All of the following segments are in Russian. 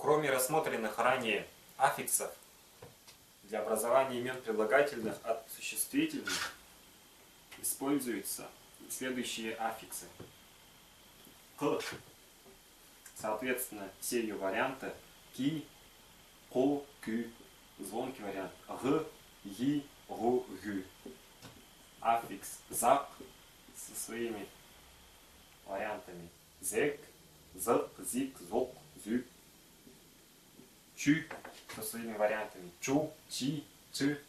Кроме рассмотренных ранее аффиксов, для образования имен прилагательных от существительных используются следующие аффиксы. К, соответственно, все ее варианты: ки, ко, кю, звонкий вариант г, ги, гу, гю. Аффикс зак со своими вариантами: зек, зак, зик, зок, зю. Чу со своими вариантами: чу, чи, чы.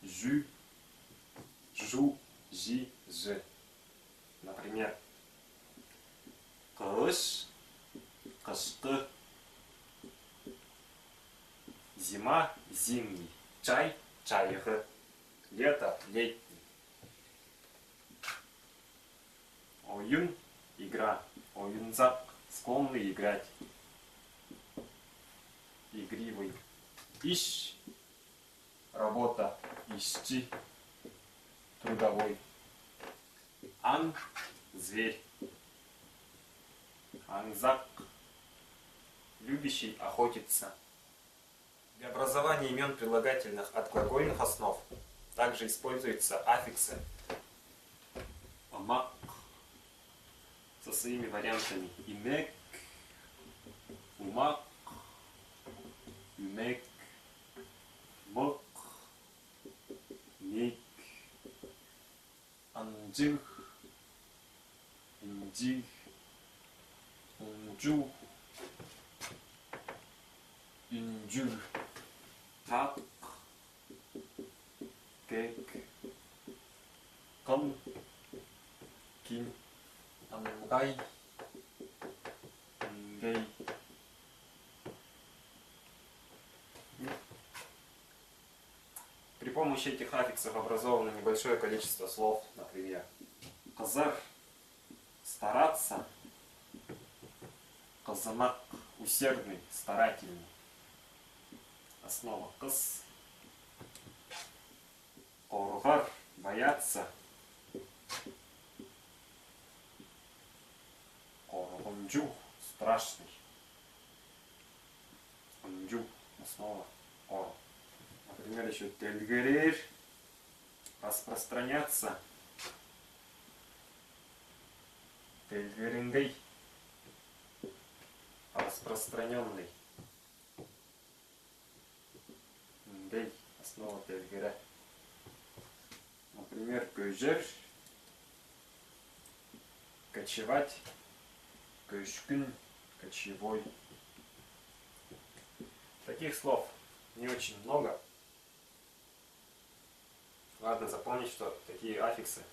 Жу, жу, жи, ж. Например, кыш, кышкы. Зима, зимний. Чай, чайгы. Лето, летний. Оюн, игра. Оюнзак, склонный играть. Игривый. Ищ, работа. Ищи, трудовой. Ан, зверь. Анзак, любящий охотиться. Для образования имен прилагательных от глагольных основ также используются аффиксы мак со своими вариантами: имек, умак, юмек, мок, мик, анджих, инджих, унджу, инджу, так, кек, кон, кин, амгай, ингей. При помощи этих аффиксов образовано небольшое количество слов, например, казар — стараться, казанак — усердный, старательный. Основа кыз. Коргар — бояться. Коргунджу — страшный. Унджу — основа ор. Например, еще тельгерер — распространяться. Тельгерингей — распространенный. Ингей — основа тельгера. Например, көжер — кочевать. Көшкүн — кочевой. Таких слов не очень много. Важно запомнить, что такие аффиксы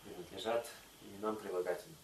принадлежат именам прилагательным.